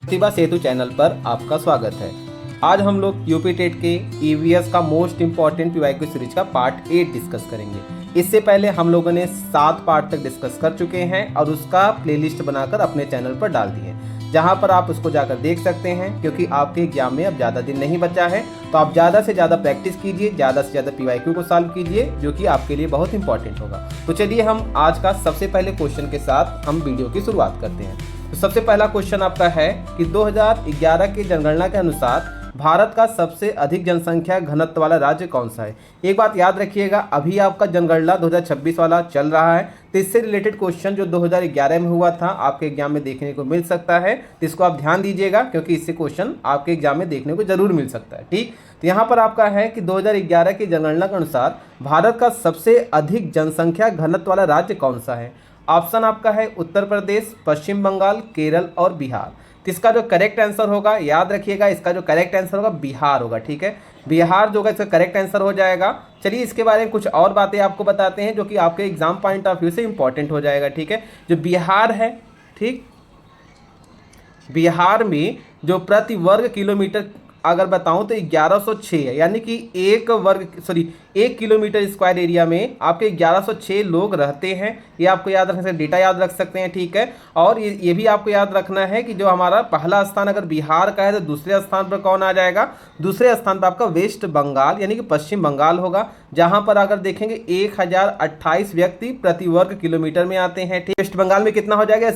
प्रतिभा सेतु channel पर आपका स्वागत है। आज हम लोग यूपी टेट के ईवीएस का मोस्ट इंपॉर्टेंट पीवाईक्यू सीरीज का पार्ट 8 डिस्कस करेंगे। इससे पहले हम लोगों ने 7 पार्ट तक डिस्कस कर चुके हैं और उसका प्लेलिस्ट बनाकर अपने चैनल पर डाल दिए हैं, जहां पर आप उसको जाकर देख सकते हैं। क्योंकि आपके एग्जाम में अब ज़्यादा दिन नहीं बचा है, तो आप ज़्यादा से ज़्यादा प्रैक्टिस कीजिए, ज़्यादा से ज़्यादा पीवाईक्यू को सॉल्व कीजिए, जो कि आपके लिए बहुत इंपॉर्टेंट होगा। तो चलिए हम आज का सबसे पहले क्वेश्चन के साथ हम वीडियो की शुरुआत करते हैं। तो सबसे पहला क्वेश्चन आपका है कि 2011 की जनगणना के अनुसार भारत का सबसे अधिक जनसंख्या घनत्व वाला राज्य कौन सा है। एक बात याद रखिएगा, अभी आपका जनगणना 2026 वाला चल रहा है, तो इससे रिलेटेड क्वेश्चन जो 2011 में हुआ था आपके एग्जाम में देखने को मिल सकता है। तो इसको आप ध्यान दीजिएगा, क्योंकि इससे क्वेश्चन आपके एग्जाम में देखने को जरूर मिल सकता है। ठीक, तो यहाँ पर आपका है कि 2011 की जनगणना के अनुसार भारत का सबसे अधिक जनसंख्या घनत्व वाला राज्य कौन सा है। ऑप्शन आपका है उत्तर प्रदेश, पश्चिम बंगाल, केरल और बिहार। तो इसका जो करेक्ट आंसर होगा, याद रखिएगा, इसका जो करेक्ट आंसर होगा बिहार होगा। ठीक है, बिहार जो होगा इसका करेक्ट आंसर हो जाएगा। चलिए इसके बारे में कुछ और बातें आपको बताते हैं, जो कि आपके एग्जाम पॉइंट ऑफ व्यू से इंपॉर्टेंट हो जाएगा। ठीक है, जो बिहार है, ठीक, बिहार में जो प्रति वर्ग किलोमीटर अगर बताऊं तो 1106 है, यानी कि 1 किलोमीटर स्क्वायर एरिया में आपके 1106 लोग रहते हैं। ये आपको याद रखना है, डेटा याद रख सकते हैं। ठीक है, और ये भी आपको याद रखना है कि जो हमारा पहला स्थान अगर बिहार का है, तो दूसरे स्थान पर कौन आ जाएगा। दूसरे स्थान पर आपका वेस्ट बंगाल यानी कि पश्चिम बंगाल होगा, जहां पर अगर देखेंगे 1028 व्यक्ति प्रति वर्ग किलोमीटर में आते हैं। ठीक, वेस्ट बंगाल में कितना हो जाएगा,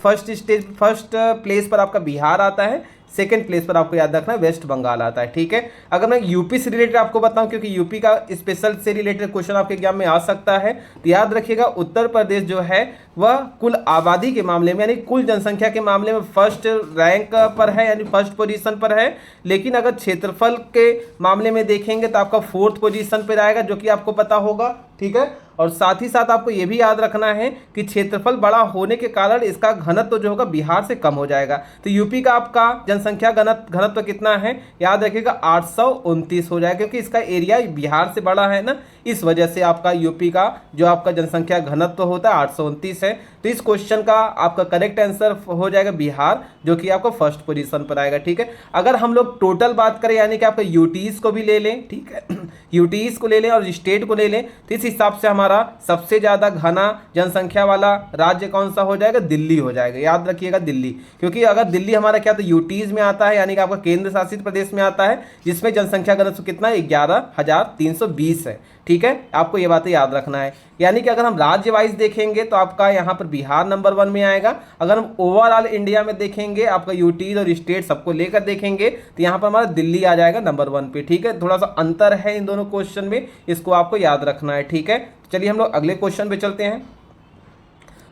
फर्स्ट प्लेस पर आपका बिहार आता है, सेकेंड प्लेस पर आपको याद रखना है वेस्ट बंगाल आता है। ठीक है, अगर मैं यूपी से रिलेटेड आपको बताऊं, क्योंकि यूपी का स्पेशल से रिलेटेड क्वेश्चन आपके एग्जाम में आ सकता है, तो याद रखिएगा उत्तर प्रदेश जो है वह कुल आबादी के मामले में यानी कुल जनसंख्या के मामले में फर्स्ट रैंक पर है, यानी फर्स्ट पोजीशन पर है। लेकिन अगर क्षेत्रफल के मामले में देखेंगे तो आपका 4th पोजीशन पर आएगा, जो कि आपको पता होगा। ठीक है, और साथ ही साथ आपको ये भी याद रखना है कि क्षेत्रफल बड़ा होने के कारण इसका घनत्व जो होगा बिहार से कम हो जाएगा। तो यूपी का आपका जनसंख्या घनत्व कितना है, याद रखिएगा 829 हो जाएगा, क्योंकि इसका एरिया बिहार से बड़ा है ना, इस वजह से आपका यूपी का जो आपका जनसंख्या घनत्व होता है 829 है। तो इस क्वेश्चन का आपका करेक्ट आंसर हो जाएगा बिहार, जो कि आपको फर्स्ट पोजीशन पर आएगा। ठीक है, अगर हम लोग टोटल बात करें, यानी कि आपका यूटीज को भी ले लें, ठीक है, यूटीज को ले लें और स्टेट को ले लें, तो इस हिसाब से हमारा सबसे ज्यादा घना जनसंख्या वाला राज्य कौन सा हो जाएगा, दिल्ली हो जाएगा। याद रखिएगा दिल्ली, क्योंकि अगर दिल्ली हमारा क्या तो यूटीज में आता है, यानी कि आपका केंद्र शासित प्रदेश में आता है, जिसमें जनसंख्या घनत्व कितना है 11,320 है। ठीक है, आपको ये बातें याद रखना है। यानी कि अगर हम राज्य वाइज देखेंगे तो आपका यहाँ पर बिहार नंबर 1 में आएगा। अगर हम ओवरऑल इंडिया में देखेंगे, आपका यूटीज और स्टेट सबको लेकर देखेंगे, तो यहाँ पर हमारा दिल्ली आ जाएगा नंबर 1 पे। ठीक है, थोड़ा सा अंतर है इन दोनों क्वेश्चन में, इसको आपको याद रखना है। ठीक है, चलिए हम लोग अगले क्वेश्चन पे चलते हैं।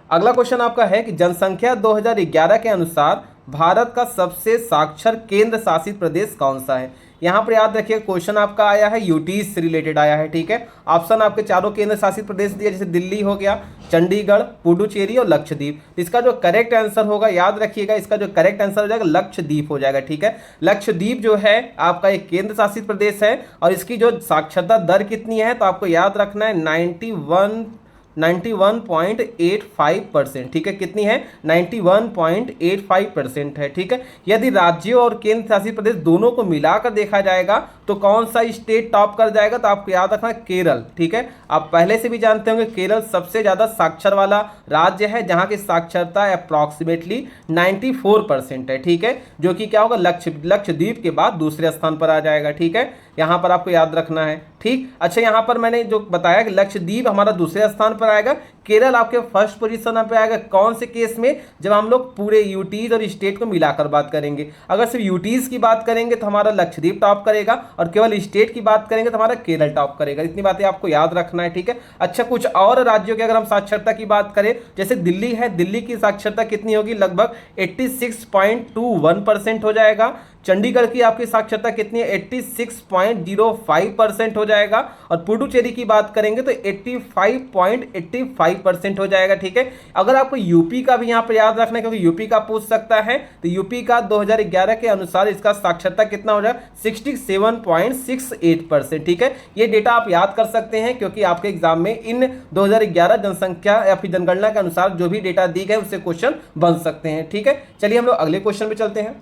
अगला क्वेश्चन आपका है कि जनसंख्या 2011 के अनुसार भारत का सबसे साक्षर केंद्र शासित प्रदेश कौन सा है। यहाँ पर याद रखिए क्वेश्चन आपका आया है यूटीज से रिलेटेड आया है। ठीक है, ऑप्शन आपके चारों केंद्र शासित प्रदेश दिए, जैसे दिल्ली हो गया, चंडीगढ़, पुडुचेरी और लक्षद्वीप। इसका जो करेक्ट आंसर होगा, याद रखिएगा, इसका जो करेक्ट आंसर हो जाएगा लक्षद्वीप हो जाएगा। ठीक है, लक्षद्वीप जो है आपका एक केंद्र शासित प्रदेश है, और इसकी जो साक्षरता दर कितनी है, तो आपको याद रखना है 91.85%। ठीक है, कितनी है, 91.85% है। ठीक है, यदि राज्यों और केंद्र शासित प्रदेश दोनों को मिलाकर देखा जाएगा तो कौन सा स्टेट टॉप कर जाएगा, तो आपको याद रखना केरल। ठीक है, आप पहले से भी जानते होंगे केरल सबसे ज्यादा साक्षर वाला राज्य है, जहां की साक्षरता अप्रॉक्सीमेटली 94% है। ठीक है, जो कि क्या होगा लक्षद्वीप के बाद दूसरे स्थान पर आ जाएगा। ठीक है, यहां पर आपको याद रखना है। ठीक, अच्छा, यहां पर मैंने जो बताया कि लक्षद्वीप हमारा दूसरे स्थान पर आएगा, केरल आपके फर्स्ट पोजीशन पे आएगा। कौन से केस में, जब हम लोग पूरे यूटीज और स्टेट को मिलाकर बात करेंगे। अगर सिर्फ यूटीज की बात करेंगे तो हमारा लक्षद्वीप टॉप करेगा, और केवल स्टेट की बात करेंगे तो हमारा केरल टॉप करेगा। इतनी बातें आपको याद रखना है। ठीक है, अच्छा, कुछ और राज्यों की अगर हम साक्षरता की बात करें, जैसे दिल्ली है, दिल्ली की साक्षरता कितनी होगी, लगभग 86.21% हो जाएगा। चंडीगढ़ की आपकी साक्षरता कितनी है, 86.05% हो जाएगा। और पुडुचेरी की बात करेंगे तो 85.85 5% हो जाएगा। ठीक है, अगर आपको यूपी का भी यहाँ पर याद रखना है क्योंकि यूपी का पूछ सकता है, तो यूपी का 2011 के अनुसार इसका साक्षरता कितना हो जाएगा 67.68%। ठीक है, ये डेटा आप याद कर सकते हैं क्योंकि आपके एग्जाम में इन 2011 जनसंख्या या फिर जनगणना के अनुसार जो भी डेटा दी गए उससे क्वेश्चन बन सकते हैं। ठीक है, चलिए हम लोग अगले क्वेश्चन पे चलते हैं।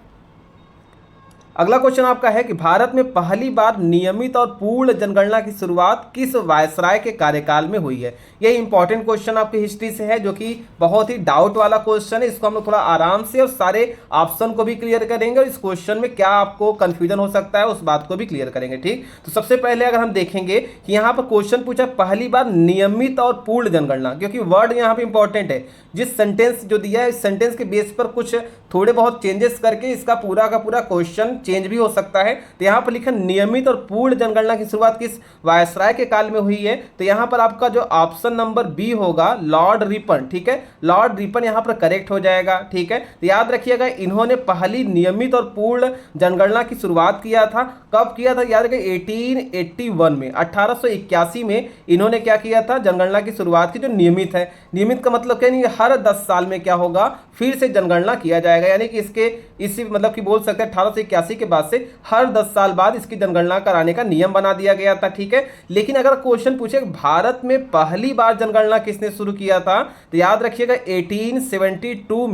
अगला क्वेश्चन आपका है कि भारत में पहली बार नियमित और पूर्ण जनगणना की शुरुआत किस वायसराय के कार्यकाल में हुई है। यह इंपॉर्टेंट क्वेश्चन आपकी हिस्ट्री से है जो कि बहुत ही डाउट वाला क्वेश्चन है। इसको हम लोग थोड़ा आराम से और सारे ऑप्शन को भी क्लियर करेंगे और इस क्वेश्चन में क्या आपको कंफ्यूजन हो सकता है उस बात को भी क्लियर करेंगे। ठीक, तो सबसे पहले अगर हम देखेंगे कि यहाँ पर क्वेश्चन पूछा पहली बार नियमित और पूर्ण जनगणना, क्योंकि वर्ड यहाँ पे इंपॉर्टेंट है। जिस सेंटेंस जो दिया है इस सेंटेंस के बेस पर कुछ थोड़े बहुत चेंजेस करके इसका पूरा का पूरा क्वेश्चन चेंज भी हो सकता है। तो यहाँ पर लिखा नियमित और पूर्ण जनगणना की शुरुआत किस वायसराय के काल में हुई है, तो यहाँ पर आपका जो ऑप्शन नंबर बी होगा लॉर्ड रिपन। ठीक है, लॉर्ड रिपन यहाँ पर करेक्ट हो जाएगा। ठीक है, तो याद रखिएगा इन्होंने पहली नियमित और पूर्ण जनगणना की शुरुआत किया था। कब किया था, याद रखिए 1881 में, 1881 में इन्होंने क्या किया था, जनगणना की शुरुआत की। जो नियमित है, नियमित का मतलब क्या नहीं, हर 10 साल में क्या होगा फिर से जनगणना किया जाएगा, यानी कि इसके इसी मतलब कि बोल सकते हैं 1881 के बाद से हर 10 साल बाद इसकी जनगणना कराने का नियम बना दिया गया था। ठीक है, लेकिन अगर क्वेश्चन पूछे भारत में पहली बार जनगणना किसने शुरू किया था, तो याद रखिएगा 1872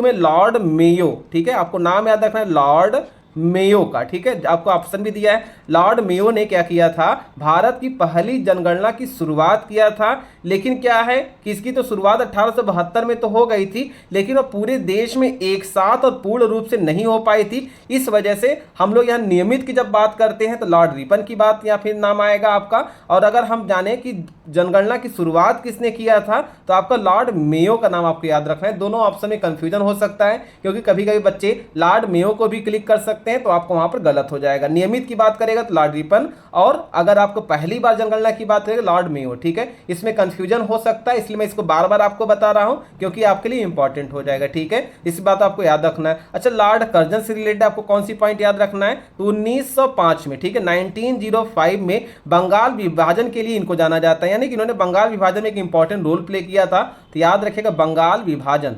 में लॉर्ड मेयो। ठीक है, आपको नाम याद रखना है लॉर्ड मेयो का। ठीक है, आपको ऑप्शन भी दिया है। लॉर्ड मेयो ने क्या किया था, भारत की पहली जनगणना की शुरुआत किया था। लेकिन क्या है कि इसकी तो शुरुआत 1872 में तो हो गई थी, लेकिन वो पूरे देश में एक साथ और पूर्ण रूप से नहीं हो पाई थी। इस वजह से हम लोग यहाँ नियमित की जब बात करते हैं तो लॉर्ड रिपन की बात या फिर नाम आएगा आपका। और अगर हम जाने कि जनगणना की शुरुआत किसने किया था, तो आपका लॉर्ड मेयो का नाम आपको याद रखना है। दोनों ऑप्शन में कंफ्यूजन हो सकता है क्योंकि कभी कभी बच्चे लॉर्ड मेयो को भी क्लिक कर सकते हैं, तो आपको वहां पर गलत हो जाएगा। नियमित की बात करेगा तो लॉर्ड रिपन, और अगर आपको पहली बार जनगणना की बात करेगा लॉर्ड मेयो। ठीक है, इसमें कंफ्यूजन हो सकता है, इसलिए मैं इसको बार बार आपको बता रहा हूं क्योंकि आपके लिए इंपॉर्टेंट हो जाएगा। ठीक है, इस बात आपको याद रखना है। अच्छा, लॉर्ड कर्जन से रिलेटेड आपको कौन सी पॉइंट याद रखना है, तो 1905 में, ठीक है 1905 में बंगाल विभाजन के लिए इनको जाना जाता है, यानी कि इन्होंने बंगाल विभाजन में एक इंपॉर्टेंट रोल प्ले किया था। तो याद रखिएगा बंगाल विभाजन।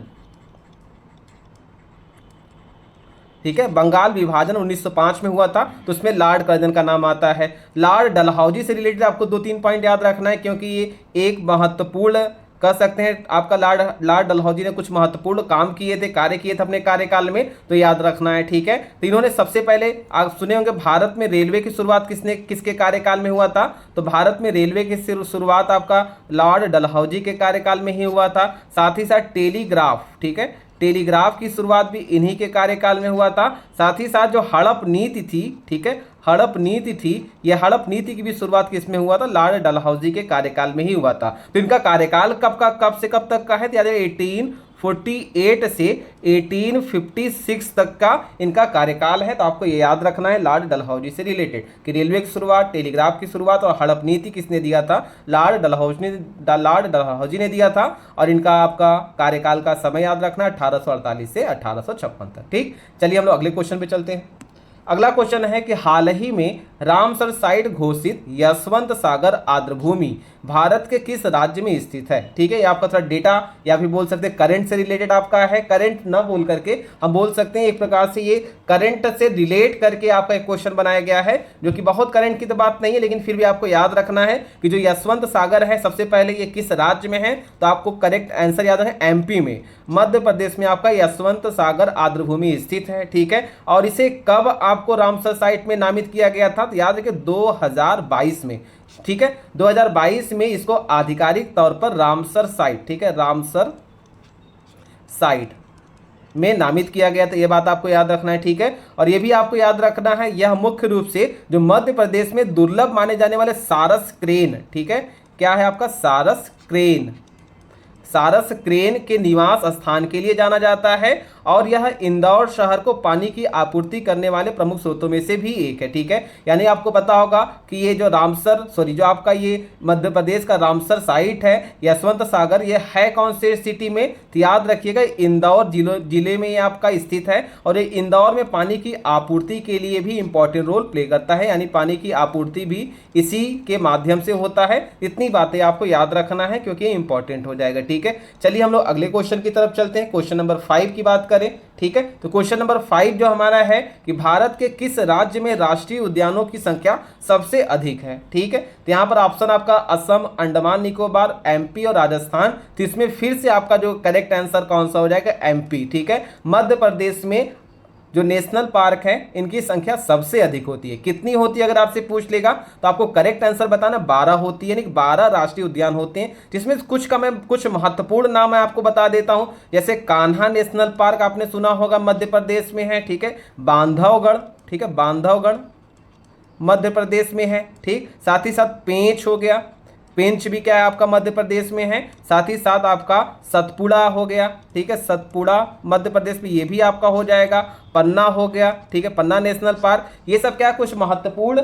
ठीक है, बंगाल विभाजन 1905 में हुआ था, तो उसमें लॉर्ड कर्जन का नाम आता है। लॉर्ड डलहौजी से रिलेटेड आपको 2-3 पॉइंट याद रखना है क्योंकि ये एक महत्वपूर्ण कह सकते हैं आपका लॉर्ड डलहौजी ने कुछ महत्वपूर्ण काम किए थे, कार्य किए थे अपने कार्यकाल में, तो याद रखना है। ठीक है, तो इन्होंने सबसे पहले आप सुने होंगे भारत में रेलवे की शुरुआत किसके कार्यकाल में हुआ था, तो भारत में रेलवे की शुरुआत आपका लॉर्ड डलहौजी के कार्यकाल में ही हुआ था। साथ ही साथ टेलीग्राफ, ठीक है टेलीग्राफ की शुरुआत भी इन्हीं के कार्यकाल में हुआ था। साथ ही साथ जो हड़प नीति थी, ठीक है हड़प नीति थी, यह हड़प नीति की भी शुरुआत किसमें हुआ था, लॉर्ड डलहौजी के कार्यकाल में ही हुआ था। तो इनका कार्यकाल कब से कब तक का है, तो याद 1848 से 1856 तक का इनका कार्यकाल है। तो आपको ये याद रखना है लॉर्ड डलहौजी से रिलेटेड कि रेलवे की शुरुआत, टेलीग्राफ की शुरुआत और हड़प नीति किसने दिया था, लॉर्ड डलहौजी ने दिया था। और इनका आपका कार्यकाल का समय याद रखना 1848 से 1856 तक। ठीक, चलिए हम लोग अगले क्वेश्चन पे चलते हैं। अगला क्वेश्चन है कि हाल ही में रामसर साइट घोषित यशवंत सागर आर्द्रभूमि भारत के किस राज्य में स्थित है। ठीक है, ये आपका थोड़ा डेटा या फिर बोल सकते हैं करंट से रिलेटेड आपका है। करंट ना बोल करके हम बोल सकते हैं एक प्रकार से ये करंट से रिलेट करके आपका एक क्वेश्चन बनाया गया है, जो कि बहुत करंट की तो बात नहीं है, लेकिन फिर भी आपको याद रखना है कि जो यशवंत सागर है सबसे पहले ये किस राज्य में है, तो आपको करेक्ट आंसर याद है एमपी में, मध्य प्रदेश में आपका यशवंत सागर आर्द्रभूमि स्थित है। ठीक है, और इसे कब आपको रामसर साइट में नामित किया गया था, तो याद रखिए 2022 में। ठीक है, 2022 में इसको आधिकारिक तौर पर रामसर साइट, ठीक है रामसर साइट में नामित किया गया था। ये बात आपको याद रखना है। ठीक है, और ये भी आपको याद रखना है यह मुख्य रूप से जो मध्य प्रदेश में दुर्लभ माने जाने वाले सारस क्रेन, ठीक है क्या है आपका सारस क्रेन के निवास स्थान के लिए जाना जाता है। और यह इंदौर शहर को पानी की आपूर्ति करने वाले प्रमुख स्रोतों में से भी एक है। ठीक है, यानी आपको पता होगा कि ये जो जो आपका ये मध्य प्रदेश का रामसर साइट है, यशवंत सागर, ये है कौन से सिटी में? तो याद रखिएगा इंदौर जिले में ये आपका स्थित है और ये इंदौर में पानी की आपूर्ति के लिए भी इंपॉर्टेंट रोल प्ले करता है, यानी पानी की आपूर्ति भी इसी के माध्यम से होता है। इतनी बातें आपको याद रखना है क्योंकि इंपॉर्टेंट हो जाएगा। ठीक है, चलिए हम लोग अगले क्वेश्चन की तरफ चलते हैं, क्वेश्चन नंबर 5 की बात करें। ठीक है, तो क्वेश्चन नंबर 5 जो हमारा है कि भारत के किस राज्य में राष्ट्रीय उद्यानों की संख्या सबसे अधिक है? ठीक है, तो यहाँ पर ऑप्शन आपका असम, अंडमान निकोबार, एमपी और राजस्थान। तो इसमें फिर से आपका जो करेक्ट आंसर कौन सा हो जाएगा? एमपी। ठीक है, मध्य प्रदेश में जो नेशनल पार्क है इनकी संख्या सबसे अधिक होती है। कितनी होती है अगर आपसे पूछ लेगा तो आपको करेक्ट आंसर बताना 12 होती है, यानी 12 राष्ट्रीय उद्यान होते हैं, जिसमें कुछ महत्वपूर्ण नाम मैं आपको बता देता हूं। जैसे कान्हा नेशनल पार्क आपने सुना होगा, मध्य प्रदेश में है। ठीक है, बांधवगढ़, ठीक है, बांधवगढ़ मध्य प्रदेश में है। ठीक, साथ ही साथ पेंच हो गया, पेंच भी क्या है आपका मध्य प्रदेश में है। साथ ही साथ आपका सतपुड़ा हो गया। ठीक है, सतपुड़ा मध्य प्रदेश में, ये भी आपका हो जाएगा। पन्ना हो गया। ठीक है, पन्ना नेशनल पार्क। ये सब क्या है? कुछ महत्वपूर्ण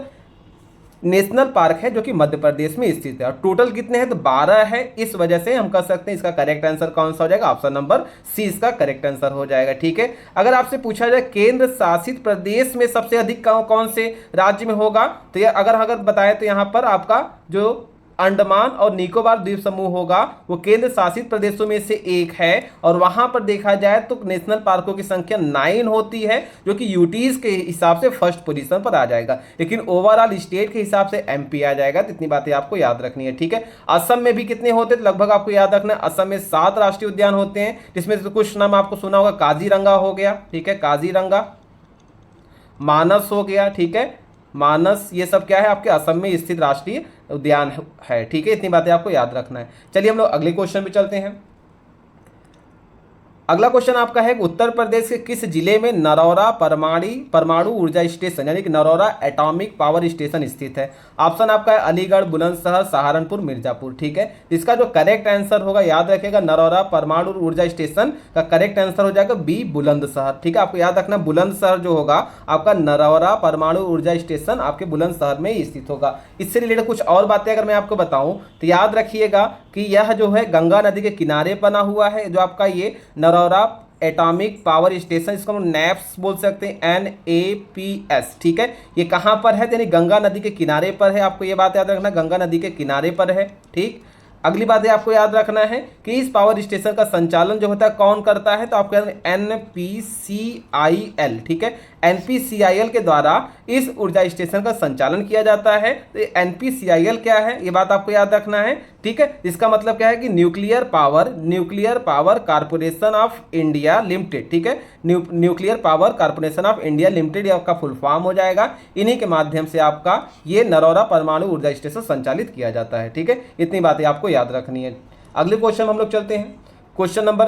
नेशनल पार्क है जो कि मध्य प्रदेश में स्थित है। और टोटल कितने हैं? तो 12 है। इस वजह से हम कह सकते हैं इसका करेक्ट आंसर कौन सा हो जाएगा? ऑप्शन नंबर सी इसका करेक्ट आंसर हो जाएगा। ठीक है, अगर आपसे पूछा जाए केंद्र शासित प्रदेश में सबसे अधिक कौन से राज्य में होगा, तो ये अगर बताएं तो यहाँ पर आपका जो अंडमान और निकोबार द्वीप समूह होगा वो केंद्र शासित प्रदेशों में से एक है और वहां पर देखा जाए तो नेशनल पार्कों की संख्या 9 होती है, जो कि यूटीज के हिसाब से फर्स्ट पोजीशन पर आ जाएगा, लेकिन ओवरऑल स्टेट के हिसाब से एमपी आ जाएगा। तो इतनी बातें आपको याद रखनी है। ठीक है, असम में भी कितने होते हैं? लगभग आपको याद रखना है, असम में 7 राष्ट्रीय उद्यान होते हैं, जिसमें से कुछ नाम आपको सुना होगा, काजीरंगा हो गया। ठीक है, काजीरंगा, मानस हो गया। ठीक है, मानस, ये सब क्या है? आपके असम में स्थित राष्ट्रीय उद्यान है। ठीक है, इतनी बातें आपको याद रखना है। चलिए हम लोग अगले क्वेश्चन पे चलते हैं। अगला क्वेश्चन आपका है उत्तर प्रदेश के किस जिले में नरौरा परमाणु ऊर्जा स्टेशन यानी कि नरौरा एटॉमिक पावर स्टेशन स्थित है? ऑप्शन आपका है अलीगढ़, बुलंदशहर, सहारनपुर, मिर्जापुर। ठीक है, इसका जो करेक्ट आंसर होगा, याद रखिएगा, नरौरा परमाणु ऊर्जा स्टेशन का करेक्ट आंसर हो जाएगा बी, बुलंदशहर। ठीक है, आपको याद रखना बुलंदशहर जो होगा आपका नरौरा परमाणु ऊर्जा स्टेशन आपके बुलंदशहर में ही स्थित होगा। इससे रिलेटेड कुछ और बातें अगर मैं आपको बताऊं तो याद रखिएगा कि यह जो है गंगा नदी के किनारे बना हुआ है, जो आपका ये नरौरा एटॉमिक पावर स्टेशन, इसको हम नैप्स बोल सकते हैं, NAPS। ठीक है, ये कहाँ पर है? यानी गंगा नदी के किनारे पर है। आपको ये बात याद रखना, गंगा नदी के किनारे पर है। ठीक, अगली बात आपको याद रखना है कि इस पावर स्टेशन का संचालन जो होता है कौन करता है? तो आपको NPCIL। ठीक है, NPCIL के द्वारा इस ऊर्जा स्टेशन का संचालन किया जाता है। तो NPCIL क्या है ये बात आपको याद रखना है। ठीक है, इसका मतलब क्या है कि nuclear power corporation of India limited. ठीक है, nuclear power corporation of India limited ये आपका फुल फॉर्म हो जाएगा। इन्हीं के माध्यम से आपका ये नरौरा परमाणु ऊर्जा स्टेशन संचालित किया जाता है। ठीक है, इतनी बातें आपको याद रखनी है। अगले क्वेश्चन हम लोग चलते हैं, क्वेश्चन नंबर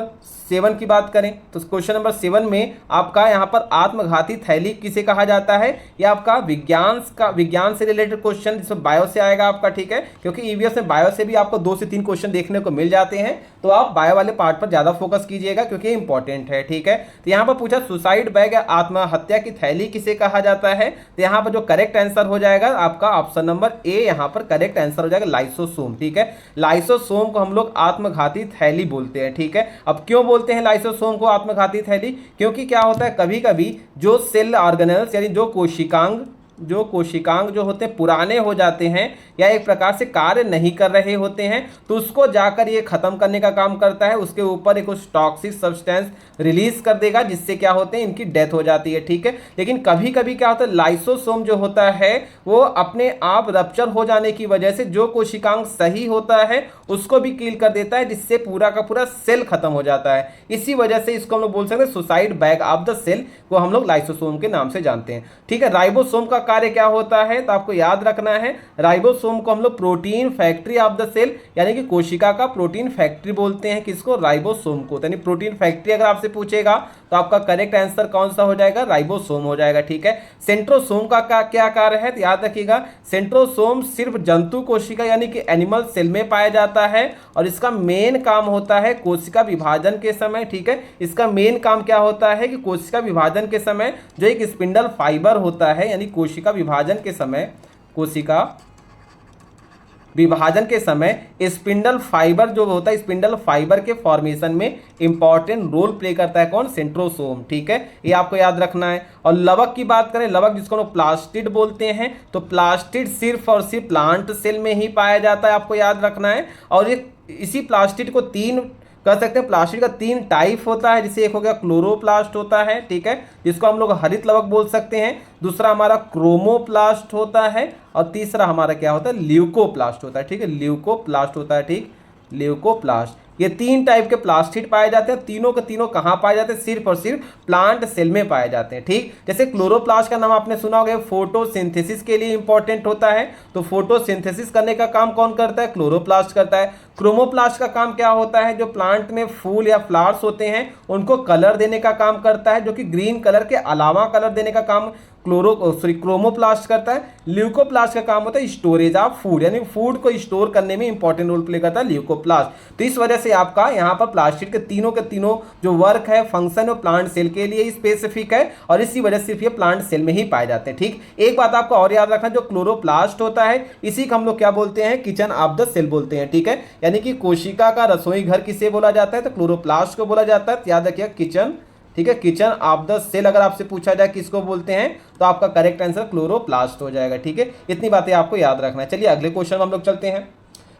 7 की बात करें तो क्वेश्चन नंबर 7 में आपका यहाँ पर आत्मघाती थैली किसे कहा जाता है? ये आपका विज्ञान से रिलेटेड क्वेश्चन, जिसमें बायो से आएगा आपका। ठीक है, क्योंकि ईवीएस में बायो से भी आपको 2 से 3 क्वेश्चन देखने को मिल जाते हैं, तो आप बायो वाले पार्ट पर ज़्यादा फोकस कीजिएगा क्योंकि इंपॉर्टेंट है। ठीक है, तो यहाँ पर पूछा सुसाइड बैग या आत्महत्या की थैली किसे कहा जाता है? तो यहाँ पर जो करेक्ट आंसर हो जाएगा आपका ऑप्शन नंबर ए, यहाँ पर करेक्ट आंसर हो जाएगा लाइसोसोम। ठीक है, लाइसोसोम को हम लोग आत्मघाती थैली बोलते हैं। ठीक है, अब क्यों बोलते हैं लाइसोसोम को आत्मघाती थैली? क्योंकि क्या होता है, कभी कभी जो सेल ऑर्गेनेल्स यानी जो कोशिकांग जो होते हैं पुराने हो जाते हैं या एक प्रकार से कार्य नहीं कर रहे होते हैं, तो उसको जाकर ये खत्म करने का काम करता है। उसके ऊपर एक कुछ टॉक्सिक सब्सटेंस रिलीज कर देगा, जिससे क्या होते हैं इनकी डेथ हो जाती है। ठीक है, लेकिन कभी कभी क्या होता है, लाइसोसोम जो होता है वो अपने आप रप्चर हो जाने की वजह से जो कोशिकांग सही होता है उसको भी किल कर देता है, जिससे पूरा का पूरा सेल खत्म हो जाता है। इसी वजह से इसको हम लोग बोल सकते हैं suicide bag of the cell, को हम लोग लाइसोसोम के नाम से जानते हैं। ठीक है, राइबोसोम का कार्य क्या होता है? तो आपको याद रखना है, राइबोसोम को हम लोग protein factory of the cell यानी कि कोशिका का प्रोटीन फैक्ट्री बोलते हैं। किसको? राइबोसोम को। यानी प्रोटीन फैक्ट्री अगर आपसे पूछेगा तो आपका करेक्ट आंसर कौन सा हो जाएगा, राइबोसोम हो जाएगा। ठीक है, सेंट्रोसोम का क्या कार्य है, तो याद रखिएगा सेंट्रोसोम सिर्फ जंतु कोशिका यानी कि एनिमल सेल में पाया जाता है और इसका मेन काम होता है कोशिका विभाजन के समय। ठीक है, इसका मेन काम क्या होता है कि कोशिका विभाजन के समय जो एक स्पिंडल फाइबर होता है, यानी कोशिका विभाजन के समय, कोशिका विभाजन के समय स्पिंडल फाइबर जो होता है, स्पिंडल फाइबर के फॉर्मेशन में इंपॉर्टेंट रोल प्ले करता है कौन, सेंट्रोसोम। ठीक है, ये आपको याद रखना है। और लवक की बात करें, लवक जिसको हम प्लास्टिड बोलते हैं, तो प्लास्टिड सिर्फ और सिर्फ प्लांट सेल में ही पाया जाता है, आपको याद रखना है। और ये इसी प्लास्टिड को तीन कह सकते हैं, प्लास्टिड का तीन टाइप होता है, जिसे एक हो गया क्लोरोप्लास्ट होता है, ठीक है, जिसको हम लोग हरित लवक बोल सकते हैं। दूसरा हमारा क्रोमोप्लास्ट होता है और तीसरा हमारा क्या होता है, ल्यूकोप्लास्ट होता है। ठीक है, ल्यूकोप्लास्ट होता है। ठीक, ल्यूकोप्लास्ट, ये तीन टाइप के प्लास्टिड पाए जाते हैं। तीनों के तीनों कहाँ पाए जाते हैं, सिर्फ और सिर्फ प्लांट सेल में पाए जाते हैं। ठीक, जैसे क्लोरोप्लास्ट का नाम आपने सुना होगा, फोटोसिंथेसिस के लिए इंपॉर्टेंट होता है, तो फोटोसिंथेसिस करने का काम कौन करता है, क्लोरोप्लास्ट करता है। क्रोमोप्लास्ट का काम क्या होता है, जो प्लांट में फूल या फ्लावर्स होते हैं उनको कलर देने का काम करता है, जो कि ग्रीन कलर के अलावा कलर देने का काम क्रोमोप्लास्ट करता है। ल्यूकोप्लास्ट का काम होता है स्टोरेज ऑफ फूड, यानी फूड को स्टोर करने में इंपॉर्टेंट रोल प्ले करता है ल्यूकोप्लास्ट। तो इस वजह से आपका यहाँ पर प्लास्टिड के तीनों जो वर्क है, फंक्शन है, प्लांट सेल के लिए स्पेसिफिक है और इसी वजह से सिर्फ ये प्लांट सेल में ही पाए जाते हैं। ठीक, एक बात आपको और याद रखना, जो क्लोरोप्लास्ट होता है इसी को हम लोग क्या बोलते हैं, किचन ऑफ द सेल बोलते हैं। ठीक है, यानी कि कोशिका का रसोई घर किसे बोला जाता है, तो क्लोरोप्लास्ट को बोला जाता है। याद रखिए किचन, ठीक है, किचन ऑफ द सेल अगर आपसे पूछा जाए किसको बोलते हैं, तो आपका करेक्ट आंसर क्लोरोप्लास्ट हो जाएगा। ठीक है, इतनी बातें आपको याद रखना है। चलिए अगले क्वेश्चन हम लोग चलते हैं।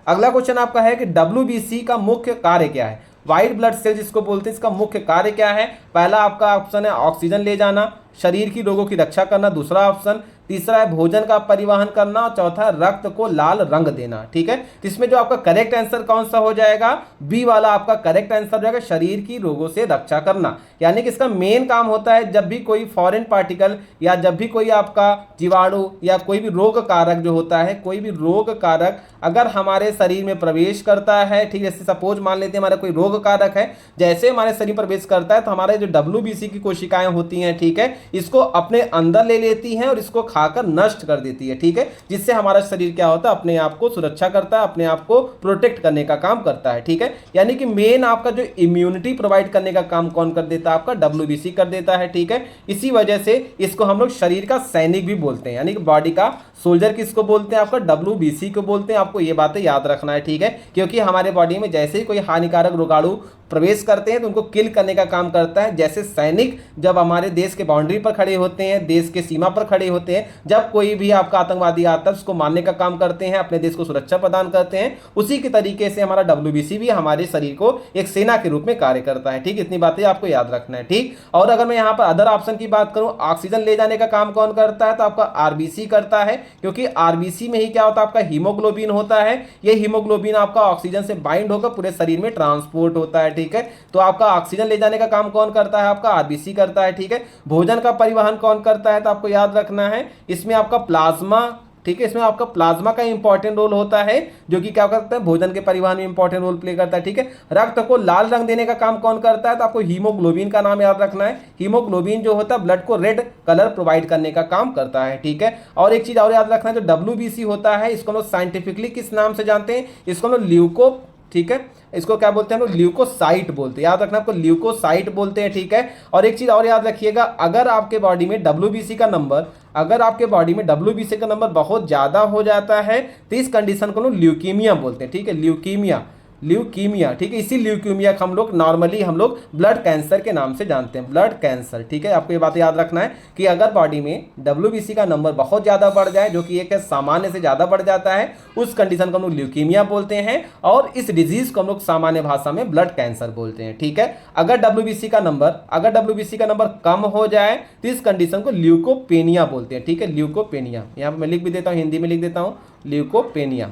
अगला क्वेश्चन आपका है कि WBC का मुख्य कार्य क्या है, व्हाइट ब्लड सेल जिसको बोलते हैं, इसका मुख्य कार्य क्या है। पहला आपका ऑप्शन है ऑक्सीजन ले जाना, शरीर की रोगों की रक्षा करना, दूसरा ऑप्शन, तीसरा है भोजन का परिवहन करना और चौथा रक्त को लाल रंग देना। ठीक है, तो इसमें जो आपका करेक्ट आंसर कौन सा हो जाएगा, बी वाला आपका करेक्ट आंसर हो जाएगा, शरीर की रोगों से रक्षा करना। यानी कि इसका मेन काम होता है जब भी कोई फॉरेन पार्टिकल या जब भी कोई आपका जीवाणु या कोई भी रोग कारक जो होता है, कोई भी रोग कारक अगर हमारे शरीर में प्रवेश करता है, ठीक है, जैसे सपोज मान लेते हैं हमारा कोई रोग कारक है, जैसे हमारे शरीर में प्रवेश करता है तो हमारे जो WBC की कोशिकाएं होती हैं, ठीक है, इसको अपने अंदर ले लेती हैं और इसको खाकर नष्ट कर देती है। ठीक है, जिससे हमारा शरीर क्या होता है, अपने आप को सुरक्षा करता है, अपने आप को प्रोटेक्ट करने का काम करता है। ठीक है, यानी कि मेन आपका जो इम्यूनिटी प्रोवाइड करने का काम कौन कर देता है, आपका WBC कर देता है। ठीक है, इसी वजह से इसको हम लोग शरीर का सैनिक भी बोलते हैं, यानी कि बॉडी का सोल्जर किसको बोलते हैं, आपका WBC को बोलते हैं। आपको ये बातें याद रखना है। ठीक है, क्योंकि हमारे बॉडी में जैसे ही कोई हानिकारक रोगाणु प्रवेश करते हैं तो उनको किल करने का काम करता है। जैसे सैनिक जब हमारे देश के बाउंड्री पर खड़े होते हैं, देश के सीमा पर खड़े होते हैं, जब कोई भी आपका आतंकवादी आता है उसको मारने का काम करते हैं, अपने देश को सुरक्षा प्रदान करते हैं, उसी के तरीके से हमारा WBC भी हमारे शरीर को एक सेना के रूप में कार्य करता है। ठीक, इतनी बातें आपको याद रखना है। ठीक, और अगर मैं यहाँ पर अदर ऑप्शन की बात करूँ, ऑक्सीजन ले जाने का काम कौन करता है, तो आपका RBC करता है, क्योंकि RBC में ही क्या होता है, आपका हीमोग्लोबिन होता है। ये हीमोग्लोबिन आपका ऑक्सीजन से बाइंड होकर पूरे शरीर में ट्रांसपोर्ट होता है। ठीक है, तो आपका ऑक्सीजन ले जाने का काम कौन करता है, आपका RBC करता है। ठीक है, भोजन का परिवहन कौन करता है, तो आपको याद रखना है इसमें आपका प्लाज्मा, ठीक है, इसमें आपका प्लाज्मा का इंपॉर्टेंट रोल होता है, जो कि क्या करता है, भोजन के परिवहन में इंपॉर्टेंट रोल प्ले करता है। ठीक है, रक्त को लाल रंग देने का काम कौन करता है, तो आपको हीमोग्लोबिन का नाम याद रखना है। हीमोग्लोबिन जो होता है ब्लड को रेड कलर प्रोवाइड करने का काम करता है। ठीक है, और एक चीज और याद रखना है, जो WBC होता है इसको हम लोग साइंटिफिकली किस नाम से जानते हैं, इसको हम लोग ल्यूको, ठीक है, इसको क्या बोलते हैं हम लोग, ल्यूकोसाइट बोलते हैं। याद रखना आपको, ल्यूकोसाइट बोलते हैं। ठीक है, और एक चीज और याद रखिएगा, अगर आपके बॉडी में WBC का नंबर, अगर आपके बॉडी में WBC का नंबर बहुत ज्यादा हो जाता है तो इस कंडीशन को लोग ल्यूकीमिया बोलते हैं। ठीक है, ल्यूकीमिया, ठीक है, इसी ल्यूकीमिया को हम लोग नॉर्मली ब्लड कैंसर के नाम से जानते हैं, ब्लड कैंसर। ठीक है, आपको ये बात याद रखना है कि अगर बॉडी में WBC का नंबर बहुत ज़्यादा बढ़ जाए, जो कि एक सामान्य से ज़्यादा बढ़ जाता है, उस कंडीशन को हम लोग ल्यूकीमिया बोलते हैं और इस डिजीज को हम लोग सामान्य भाषा में ब्लड कैंसर बोलते हैं। ठीक है, अगर WBC का नंबर कम हो जाए तो इस कंडीशन को ल्यूकोपेनिया बोलते हैं। ठीक है, ल्यूकोपेनिया, यहाँ पर मैं लिख भी देता हूँ, हिंदी में लिख देता हूँ, ल्यूकोपेनिया।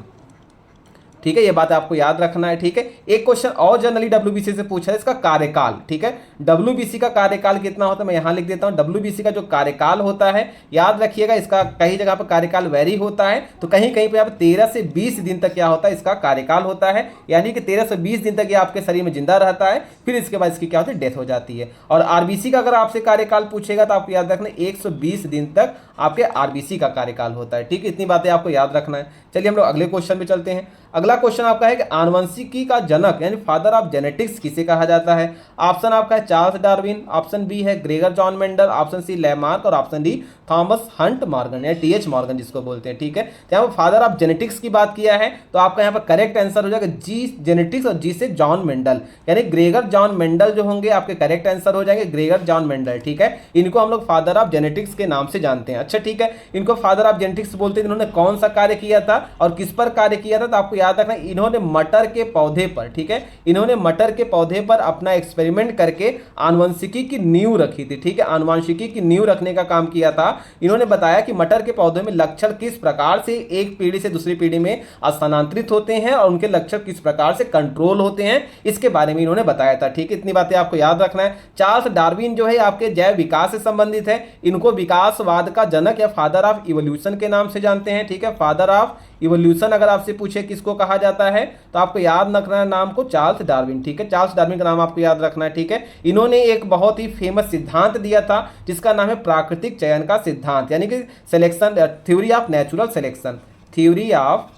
ठीक है, ये बात आपको याद रखना है। ठीक है, एक क्वेश्चन और जनरली डब्ल्यूबीसी से पूछा है, इसका कार्यकाल। ठीक है, डब्ल्यूबीसी का कार्यकाल कितना होता है, मैं यहां लिख देता हूं। डब्ल्यूबीसी का जो कार्यकाल होता है, याद रखिएगा, इसका कई जगह पर कार्यकाल वेरी होता है, तो कहीं कहीं पे यहाँ 13 से 20 दिन तक क्या होता है, इसका कार्यकाल होता है, यानी कि 13 से 20 दिन तक ये आपके शरीर में जिंदा रहता है, फिर इसके बाद इसकी क्या होती है, डेथ हो जाती है। और आरबीसी का अगर आपसे कार्यकाल पूछेगा तो आपको याद रखना 120 दिन तक आपके आरबीसी का कार्यकाल होता है। ठीक है, इतनी बातें आपको याद रखना है। चलिए हम लोग अगले क्वेश्चन में चलते हैं। अगला क्वेश्चन आपका है कि आनुवंशिकी का जनक यानी फादर ऑफ जेनेटिक्स किसे कहा जाता है। ऑप्शन आपका है चार्ल्स डार्विन, ऑप्शन बी है Gregor John Mendel, option C Lamarck और option D Thomas Hunt Morgan या टीएच मॉर्गन जिसको बोलते हैं। ठीक है, तो यहाँ पर फादर ऑफ जेनेटिक्स की बात किया है तो आपका यहाँ पर करेक्ट आंसर हो जाएगा जी जेनेटिक्स और जी से जॉन मेंडल, यानी ग्रेगर जॉन मेंडल जो होंगे आपके करेक्ट आंसर हो जाएंगे ग्रेगर जॉन मेंडल। ठीक है, इनको हम लोग फादर ऑफ जेनेटिक्स के नाम से जानते हैं। अच्छा ठीक है, इनको फादर ऑफ जेनेटिक्स बोलते हैं। इन्होंने कौन सा कार्य किया था और किस पर कार्य किया था, तो आपको याद रखना इन्होंने मटर के पौधे पर, ठीक है, इन्होंने मटर के पौधे पर अपना एक्सपेरिमेंट करके आनुवंशिकी की नींव रखी थी। ठीक है, आनुवंशिकी की नींव रखने का काम किया था। इन्होंने बताया कि मटर के पौधे में लक्षण किस प्रकार से एक पीढ़ी से दूसरी पीढ़ी में स्थानांतरित होते हैं और उनके लक्षण किस प्रकार से कंट्रोल होते हैं, इसके बारे में इन्होंने बताया था। ठीक है, इतनी बातें आपको याद रखना है। चार्ल्स डार्विन जो है आपके जैव विकास से संबंधित है, इनको विकासवाद का जनक या फादर ऑफ इवोल्यूशन के नाम से जानते हैं। ठीक है, फादर ऑफ इवोल्यूशन अगर आपसे पूछे किसको कहा जाता है तो आपको याद रखना है नाम को चार्ल्स डार्विन। ठीक है, चार्ल्स डार्विन का नाम आपको याद रखना है। ठीक है, इन्होंने एक बहुत ही फेमस सिद्धांत दिया था जिसका नाम है प्राकृतिक चयन का सिद्धांत, यानी कि selection theory of natural selection, theory of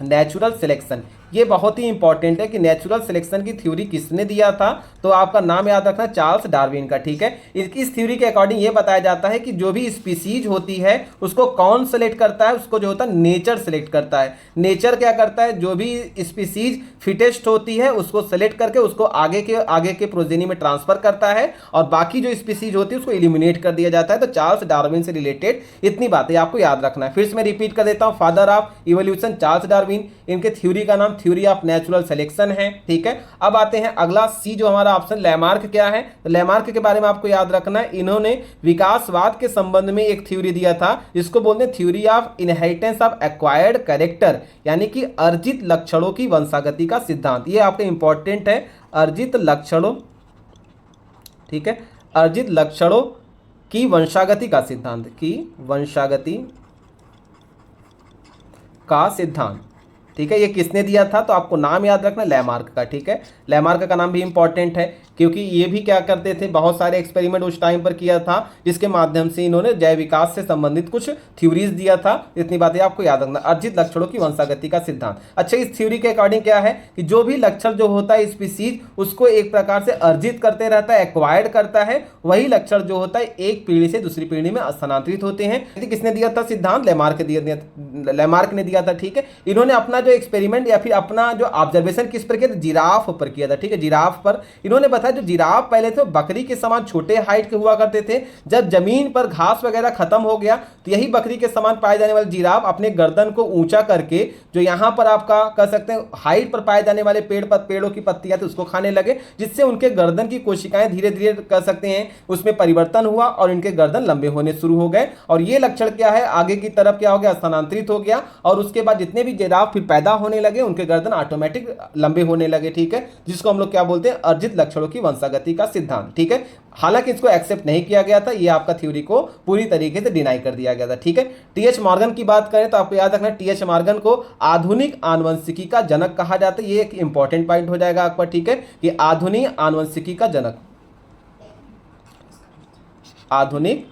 natural selection. ये बहुत ही इंपॉर्टेंट है कि नेचुरल सिलेक्शन की थ्योरी किसने दिया था, तो आपका नाम याद रखना चार्ल्स डार्विन का। ठीक है, इस थ्योरी के अकॉर्डिंग ये बताया जाता है कि जो भी स्पीसीज होती है उसको कौन सेलेक्ट करता है, उसको जो होता है नेचर सेलेक्ट करता है। नेचर क्या करता है, जो भी स्पीसीज फिटेस्ट होती है उसको सेलेक्ट करके उसको आगे के प्रोजेनी में ट्रांसफर करता है और बाकी जो स्पीसीज होती है उसको एलिमिनेट कर दिया जाता है। तो चार्ल्स डार्विन से रिलेटेड इतनी बातें आपको याद रखना है। फिर से मैं रिपीट कर देता हूं, father of evolution Charles Darwin, इनके थ्योरी का नाम थ्योरी ऑफ नेचुरल सिलेक्शन है। ठीक है, अब आते हैं अगला सी जो हमारा ऑप्शन लैमार्क क्या है, तो लैमार्क के बारे में आपको याद रखना है, इन्होंने विकासवाद के संबंध में एक थ्योरी दिया था जिसको बोलते हैं theory of inheritance of acquired character, यानी कि अर्जित लक्षणों की वंशागति का सिद्धांत। ये आपके इंपॉर्टेंट है, अर्जित लक्षणों, ठीक है, अर्जित लक्षणों की वंशागति का सिद्धांत, की वंशागति का सिद्धांत। ठीक है, ये किसने दिया था, तो आपको नाम याद रखना लैमार्क का। ठीक है, लैमार्क का नाम भी इंपॉर्टेंट है क्योंकि ये भी क्या करते थे, बहुत सारे एक्सपेरिमेंट उस टाइम पर किया था जिसके माध्यम से इन्होंने जैव विकास से संबंधित कुछ थ्योरीज दिया था। इतनी बातें आपको याद रखना, अर्जित लक्षणों की वंशागति का सिद्धांत। अच्छा, इस थ्योरी के अकॉर्डिंग क्या है कि जो भी लक्षण जो होता है स्पीसीज उसको एक प्रकार से अर्जित करते रहता है, एक्वायर्ड करता है, वही लक्षण जो होता है एक पीढ़ी से दूसरी पीढ़ी में स्थानांतरित होते हैं। किसने दिया था सिद्धांत, लैमार्क ने दिया था। ठीक है, इन्होंने अपना जो एक्सपेरिमेंट या फिर अपना जो ऑब्जर्वेशन किस पर किया था, जिराफ पर किया था। ठीक है, जिराफ पर इन्होंने बताया जो जिराफ पहले थे बकरी के समान छोटे हाइट के हुआ करते थे, जब जमीन पर घास वगैरह खत्म हो गया तो यही बकरी के समान पाए जाने वाले जिराफ अपने गर्दन को ऊंचा करके जो यहां पर आपका कह सकते हैं हाइट पर पाए जाने वाले पेड़ों की पत्तियां थी उसको खाने लगे, जिससे उनके गर्दन की कोशिकाएं धीरे धीरे कह सकते हैं उसमें परिवर्तन हुआ और इनके गर्दन लंबे होने शुरू हो गए। और ये लक्षण क्या है, आगे की तरफ क्या हो गया, स्थानांतरित हो गया और उसके बाद जितने भी जिराफ फिर पैदा होने लगे उनके गर्दन ऑटोमेटिक लंबे होने लगे। ठीक है, जिसको हम लोग क्या बोलते हैं, अर्जित लक्षणों की वंशागति का सिद्धांत। ठीक है, हालांकि इसको एक्सेप्ट नहीं किया गया था, ये आपका थ्योरी को पूरी तरीके से डिनाई कर दिया गया था। ठीक है, टीएच मॉर्गन की बात करें तो आपको याद रखना टीएच मॉर्गन को आधुनिक आनुवंशिकी का जनक कहा जाता है। ये एक इंपॉर्टेंट पॉइंट हो जाएगा आपका। ठीक है, कि आधुनिक आनुवंशिकी का जनक, आधुनिक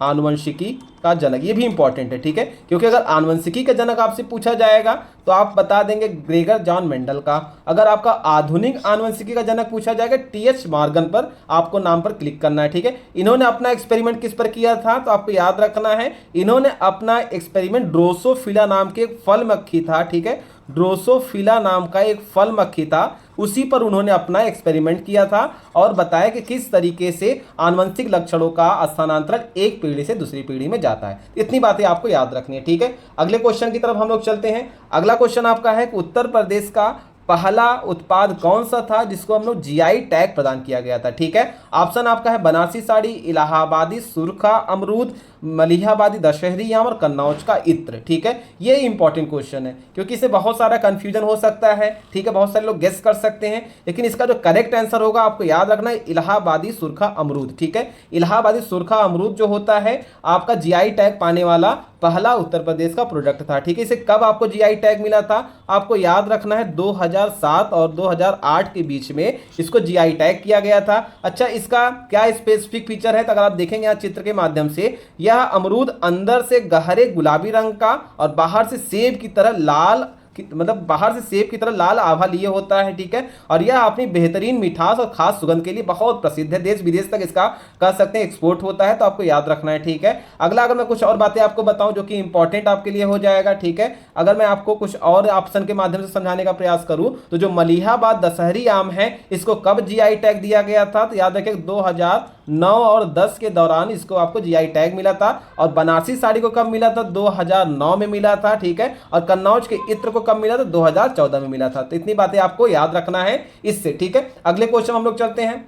आनुवंशिकी का जनक, ये भी इंपॉर्टेंट है। ठीक है, क्योंकि अगर आनुवंशिकी का जनक आपसे पूछा जाएगा तो आप बता देंगे ग्रेगर जॉन मेंडल का, अगर आपका आधुनिक आनुवंशिकी का जनक पूछा जाएगा टीएच मॉर्गन पर आपको नाम पर क्लिक करना है। ठीक है, इन्होंने अपना एक्सपेरिमेंट किस पर किया था, तो आपको याद रखना है इन्होंने अपना एक्सपेरिमेंट ड्रोसोफिला नाम के एक फल मक्खी था। ठीक है, ड्रोसोफिला नाम का एक फल मक्खी था, उसी पर उन्होंने अपना एक्सपेरिमेंट किया था और बताया कि किस तरीके से आनुवंशिक लक्षणों का स्थानांतरण एक पीढ़ी से दूसरी पीढ़ी में जाता है। इतनी बातें आपको याद रखनी है। ठीक है, अगले क्वेश्चन की तरफ हम लोग चलते हैं। अगला क्वेश्चन आपका है कि उत्तर प्रदेश का पहला उत्पाद कौन सा था जिसको हम लोग जीआई टैग प्रदान किया गया था? ठीक है, ऑप्शन आपका है बनारसी साड़ी, इलाहाबादी सुरखा अमरूद, मलिहाबादी दशहरी आम और कन्नौज का इत्र। ठीक है, ये इंपॉर्टेंट क्वेश्चन है क्योंकि इससे बहुत सारा कंफ्यूजन हो सकता है। ठीक है, बहुत सारे लोग गेस कर सकते हैं, लेकिन इसका जो करेक्ट आंसर होगा आपको याद रखना है इलाहाबादी सुरखा अमरूद। ठीक है, इलाहाबादी सुरखा अमरूद जो होता है आपका जीआई टैग पाने वाला पहला उत्तर प्रदेश का प्रोडक्ट था। ठीक है, इसे कब आपको जीआई टैग मिला था? आपको याद रखना है 2007 और 2008 के बीच में इसको जीआई टैग किया गया था। अच्छा, इसका क्या स्पेसिफिक फीचर है? तो अगर आप देखेंगे यहाँ चित्र के माध्यम से, यह अमरूद अंदर से गहरे गुलाबी रंग का और बाहर से सेब की तरह लाल, मतलब बाहर से सेब की तरह लाल आभा लिए होता है। ठीक है, और यह अपनी बेहतरीन मिठास और खास सुगंध के लिए बहुत प्रसिद्ध है, देश विदेश तक इसका कह सकते हैं एक्सपोर्ट होता है, तो आपको याद रखना है। ठीक है, अगला अगर मैं कुछ और बातें आपको बताऊं जो कि इंपॉर्टेंट आपके लिए हो जाएगा। ठीक है, अगर मैं आपको कुछ और ऑप्शन के माध्यम से समझाने का प्रयास करूं तो जो मलिहाबाद दशहरी आम है इसको कब जीआई टैग दिया गया था? तो याद रखिए 2009 और 10 के दौरान इसको आपको जीआई टैग मिला था। और बनारसी साड़ी को कब मिला था? 2009 में मिला था। ठीक है, और कन्नौज के इत्र को कब मिला था? 2014 में मिला था। तो इतनी बातें आपको याद रखना है इससे। ठीक है, अगले क्वेश्चन हम लोग चलते हैं।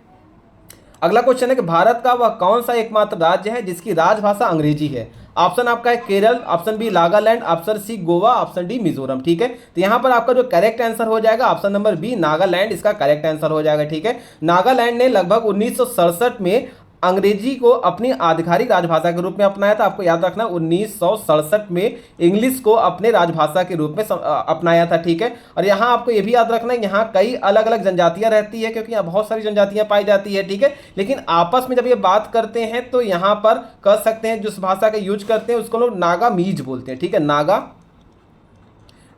अगला क्वेश्चन है कि भारत का वह कौन सा एकमात्र राज्य है जिसकी राजभाषा अंग्रेजी है? ऑप्शन आपका है Kerala, option B Nagaland, option C Goa, option D Mizoram. ठीक है, तो यहां पर आपका जो करेक्ट आंसर हो जाएगा ऑप्शन नंबर बी नागालैंड, इसका करेक्ट आंसर हो जाएगा। ठीक है, नागालैंड ने लगभग 1967 में अंग्रेजी को अपनी आधिकारिक राजभाषा के रूप में अपनाया था। आपको याद रखना 1967 में इंग्लिश को अपने राजभाषा के रूप में अपनाया था। ठीक है, और यहाँ आपको ये भी याद रखना है यहाँ कई अलग अलग जनजातियां रहती है क्योंकि यहाँ बहुत सारी जनजातियां पाई जाती है। ठीक है, लेकिन आपस में जब ये बात करते हैं तो यहाँ पर कह सकते हैं जिस भाषा का यूज करते हैं उसको लोग नागामीज बोलते हैं। ठीक है, नागा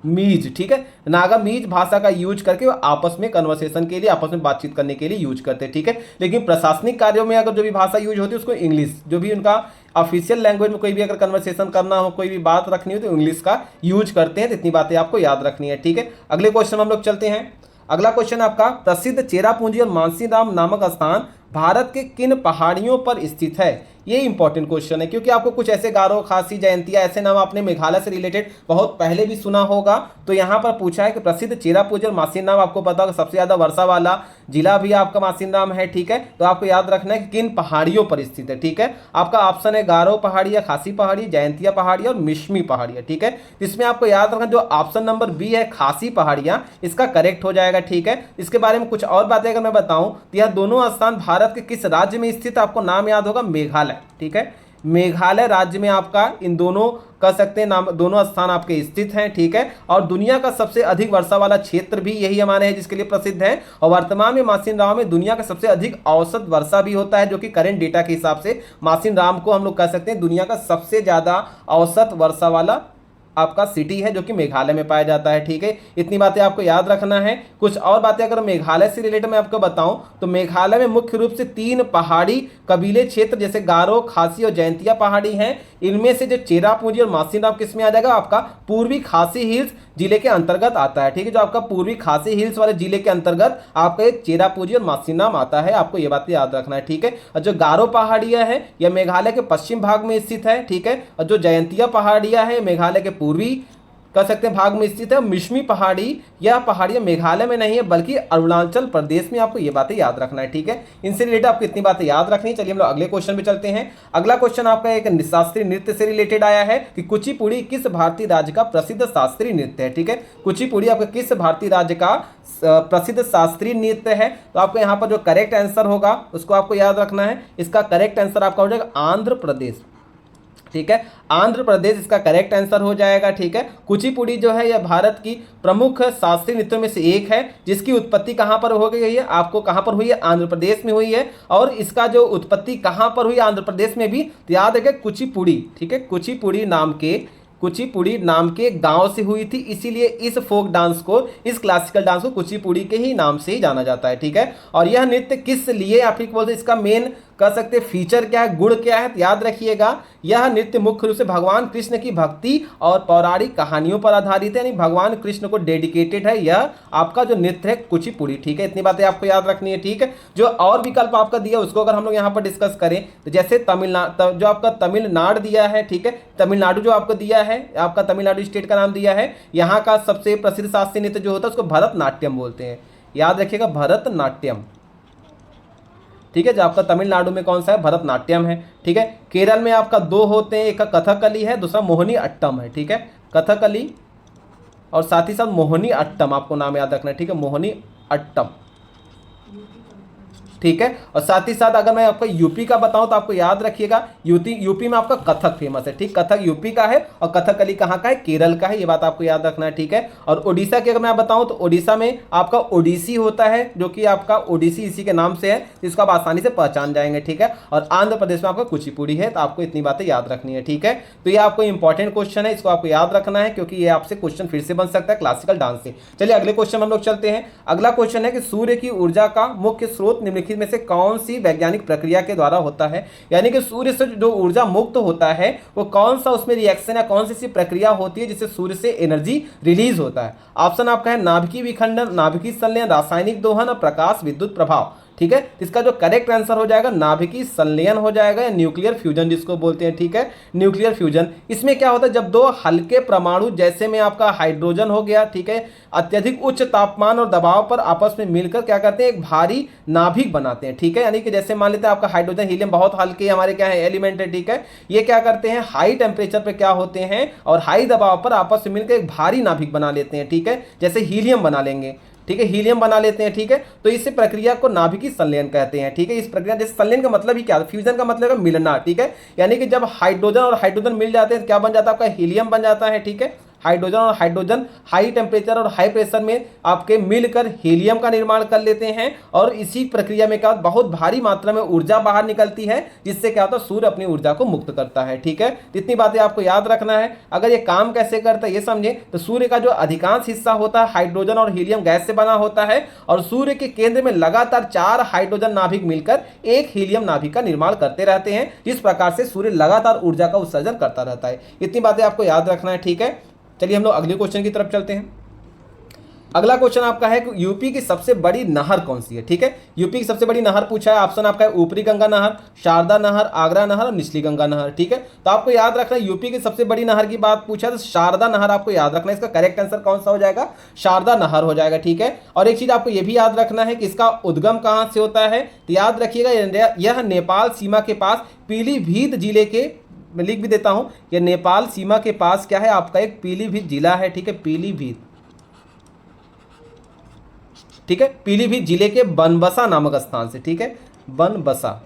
मीज। ठीक है, नागामीज भाषा का यूज करके वो आपस में कन्वर्सेशन के लिए, आपस में बातचीत करने के लिए यूज करते हैं। ठीक है, लेकिन प्रशासनिक कार्यों में अगर जो भी भाषा यूज होती है उसको इंग्लिश, जो भी उनका ऑफिशियल लैंग्वेज में कोई भी अगर कन्वर्सेशन करना हो, कोई भी बात रखनी हो तो इंग्लिश का यूज करते हैं। तो इतनी बातें आपको याद रखनी है। ठीक है, अगले क्वेश्चन में हम लोग चलते हैं। अगला क्वेश्चन आपका प्रसिद्ध चेरापूंजी और मानसीराम नामक स्थान भारत के किन पहाड़ियों पर स्थित है? ये इंपॉर्टेंट क्वेश्चन है क्योंकि आपको कुछ ऐसे गारो, खासी, जयंतिया ऐसे नाम आपने मेघालय से रिलेटेड बहुत पहले भी सुना होगा। तो यहाँ पर पूछा है कि प्रसिद्ध चेरापूंजी और मानसीराम, आपको पता होगा सबसे ज्यादा वर्षा वाला जिला भी आपका मानसीराम है। ठीक है, तो आपको याद रखना है कि किन पहाड़ियों पर स्थित है। ठीक है, आपका ऑप्शन है गारो पहाड़ी या खासी पहाड़ी, जयंतिया पहाड़ी और मिश्मी पहाड़ियाँ। ठीक है, इसमें आपको याद रखना जो ऑप्शन नंबर बी है खासी पहाड़ियाँ, इसका करेक्ट हो जाएगा। ठीक है, इसके बारे में कुछ और बातें अगर मैं बताऊं तो यह दोनों स्थान भारत के किस राज्य में स्थित, आपको नाम याद होगा मेघालय। ठीक है, मेघालय राज्य में आपका इन दोनों कह सकते हैं नाम, दोनों स्थान आपके स्थित हैं। ठीक है, और दुनिया का सबसे अधिक वर्षा वाला क्षेत्र भी यही हमारे हैं जिसके लिए प्रसिद्ध है। और वर्तमान में मासिनराम में दुनिया का सबसे अधिक औसत वर्षा भी होता है, जो कि करंट डेटा के हिसाब से मासिनराम को हम लोग कह सकते हैं दुनिया का सबसे ज्यादा औसत वर्षा वाला आपका सिटी है जो कि मेघालय में पाया जाता है। ठीक है, इतनी बातें आपको याद रखना है। कुछ और बातें अगर मेघालय से रिलेटेड मैं आपको बताऊं तो मेघालय में मुख्य रूप से 3 पहाड़ी कबीले क्षेत्र जैसे गारो, खासी और जयंतिया पहाड़ी हैं। इनमें से जो चेरापूंजी और मासिनराम किस में आ जाएगा? आपका पूर्वी खासी हिल्स जिले के अंतर्गत आता है। ठीक है, जो आपका पूर्वी खासी हिल्स वाले जिले के अंतर्गत आपका एक चेरापूंजी और मासिनराम आता है, आपको ये बातें याद रखना है। ठीक है, और जो गारो पहाड़ियां है यह मेघालय के पश्चिम भाग में स्थित है। ठीक है, और जो जयंतिया पहाड़ियां है मेघालय के पूर्वी कह सकते हैं भाग में स्थित है। मिश्मी पहाड़ी, यह पहाड़ियां मेघालय में नहीं है बल्कि अरुणाचल प्रदेश में, आपको ये बातें याद रखना है। ठीक है, इनसे रिलेटेड आपको इतनी बातें याद रखनी है। चलिए हम लोग अगले क्वेश्चन पे चलते हैं। अगला क्वेश्चन आपका एक शास्त्रीय नृत्य से रिलेटेड आया है कि कुचिपुड़ी किस भारतीय राज्य का प्रसिद्ध शास्त्रीय नृत्य है? ठीक है, कुचिपुड़ी आपका किस भारतीय राज्य का प्रसिद्ध शास्त्रीय नृत्य है? तो आपको यहाँ पर जो करेक्ट आंसर होगा उसको आपको याद रखना है। इसका करेक्ट आंसर आपका हो जाएगा आंध्र प्रदेश। ठीक है, आंध्र प्रदेश इसका करेक्ट आंसर हो जाएगा। ठीक है, कुचिपुड़ी जो है यह भारत की प्रमुख शास्त्रीय नृत्यों में से एक है जिसकी उत्पत्ति कहां पर हो गई है? आपको कहां पर हुई है? आंध्र प्रदेश में हुई है। और इसका जो उत्पत्ति कहां पर हुई आंध्र प्रदेश में भी, तो याद रखें कुचिपुड़ी। ठीक है, कुचिपुड़ी नाम के गांव से हुई थी, इसीलिए इस फोक डांस को, इस क्लासिकल डांस को कुचिपुड़ी के ही नाम से ही जाना जाता है। ठीक है, और यह नृत्य किस लिए आप ठीक बोलते हैं, इसका मेन कह सकते हैं फीचर क्या है, गुण क्या है, तो याद रखिएगा यह नृत्य मुख्य रूप से भगवान कृष्ण की भक्ति और पौराणिक कहानियों पर आधारित है, यानी भगवान कृष्ण को डेडिकेटेड है यह आपका जो नृत्य है कुचिपुड़ी। ठीक है, इतनी बातें आपको याद रखनी है। ठीक है, जो और विकल्प आपका दिया उसको अगर हम लोग यहाँ पर डिस्कस करें तो जैसे तमिलनाडु, जो आपका तमिलनाडु दिया है, ठीक है, तमिलनाडु जो आपको दिया है, आपका तमिलनाडु स्टेट का नाम दिया है, यहाँ का सबसे प्रसिद्ध शास्त्रीय नृत्य जो होता है उसको भरतनाट्यम बोलते हैं। याद रखिएगा भरतनाट्यम। ठीक है, जो आपका तमिलनाडु में कौन सा है, भरतनाट्यम है। ठीक है, केरल में आपका दो होते हैं, एक का कथकली है, दूसरा मोहिनी अट्टम है। ठीक है, कथकली और साथ ही साथ मोहिनी अट्टम आपको नाम याद रखना है। ठीक है, मोहिनी अट्टम। ठीक है, और साथ ही साथ अगर मैं आपको यूपी का बताऊं तो आपको याद रखिएगा यूपी में आपका कथक फेमस है। ठीक, कथक यूपी का है और कथकली कहाँ का है, केरल का है, ये बात आपको याद रखना है। ठीक है, और ओडिशा की अगर मैं बताऊं तो ओडिशा में आपका ओडिसी होता है, जो कि आपका ओडिसी इसी के नाम से है, जिसको आप आसानी से पहचान जाएंगे। ठीक है, और आंध्र प्रदेश में आपका कुचिपुड़ी है, तो आपको इतनी बातें याद रखनी है। ठीक है, तो ये आपको इंपॉर्टेंट क्वेश्चन है, इसको आपको याद रखना है क्योंकि ये आपसे क्वेश्चन फिर से बन सकता है क्लासिकल डांस से। चलिए अगले क्वेश्चन हम लोग चलते हैं। अगला क्वेश्चन है कि सूर्य की ऊर्जा का मुख्य स्रोत निम्नलिखित में से कौन सी वैज्ञानिक प्रक्रिया के द्वारा होता है, यानी कि सूर्य से जो ऊर्जा मुक्त होता है वो कौन सा उसमें रिएक्शन या कौन सी प्रक्रिया होती है जिससे सूर्य से एनर्जी रिलीज होता है। ऑप्शन आपका है नाभिकीय विखंडन, नाभिकीय संलयन, रासायनिक दोहन और प्रकाश विद्युत प्रभाव। ठीक है, इसका जो करेक्ट आंसर हो जाएगा नाभिकीय संलयन हो जाएगा या न्यूक्लियर फ्यूजन जिसको बोलते हैं। ठीक है, न्यूक्लियर फ्यूजन। इसमें क्या होता है, जब दो हल्के परमाणु जैसे में आपका हाइड्रोजन हो गया, ठीक है, अत्यधिक उच्च तापमान और दबाव पर आपस में मिलकर क्या करते हैं, एक भारी नाभिक बनाते हैं। ठीक है, यानी कि जैसे मान लेते हैं आपका हाइड्रोजन हीलियम बहुत हल्के हमारे क्या है एलिमेंट है। ठीक है, ये क्या करते हैं हाई टेम्परेचर पर क्या होते हैं और हाई दबाव पर आपस में मिलकर एक भारी नाभिक बना लेते हैं। ठीक है, जैसे हीलियम बना लेंगे, ठीक है, हीलियम बना लेते हैं। ठीक है, तो इस प्रक्रिया को नाभिकीय संलयन कहते हैं। ठीक है, इस प्रक्रिया जैसे संलयन का मतलब ही क्या है, फ्यूजन का मतलब है मिलना। ठीक है, यानी कि जब हाइड्रोजन और हाइड्रोजन मिल जाते हैं क्या बन जाता है, आपका हीलियम बन जाता है। ठीक है, हाइड्रोजन और हाइड्रोजन हाई टेम्परेचर और हाई प्रेशर में आपके मिलकर हीलियम का निर्माण कर लेते हैं और इसी प्रक्रिया में क्या बहुत भारी मात्रा में ऊर्जा बाहर निकलती है, जिससे क्या होता है सूर्य अपनी ऊर्जा को मुक्त करता है। ठीक है, इतनी बातें आपको याद रखना है। अगर ये काम कैसे करता है ये समझे तो सूर्य का जो अधिकांश हिस्सा होता है हाइड्रोजन और हीलियम गैस से बना होता है और सूर्य के केंद्र में लगातार 4 हाइड्रोजन नाभिक मिलकर एक हीलियम नाभिक का निर्माण करते रहते हैं, जिस प्रकार से सूर्य लगातार ऊर्जा का उत्सर्जन करता रहता है। इतनी बातें आपको याद रखना है। ठीक है, चलिए हम लोग अगले क्वेश्चन की तरफ चलते हैं। अगला क्वेश्चन आपका है कि यूपी की सबसे बड़ी नहर कौन सी है। ठीक है, यूपी की सबसे बड़ी नहर पूछा है, ऑप्शन आपका है ऊपरी गंगा नहर, शारदा नहर, आगरा नहर और निचली गंगा नहर। ठीक है, तो आपको याद रखना है यूपी की सबसे बड़ी नहर की बात पूछा है तो शारदा नहर आपको याद रखना है। इसका करेक्ट आंसर कौन सा हो जाएगा, शारदा नहर हो जाएगा। ठीक है, और एक चीज आपको यह भी याद रखना है कि इसका उद्गम कहां से होता है, तो याद रखिएगा यह नेपाल सीमा के पास पीलीभीत जिले के, मैं लिख भी देता हूं, यह नेपाल सीमा के पास क्या है आपका एक पीलीभीत जिला है। ठीक है, पीलीभीत, ठीक है, पीलीभीत जिले के बनबसा नामक स्थान से। ठीक है, बनबसा,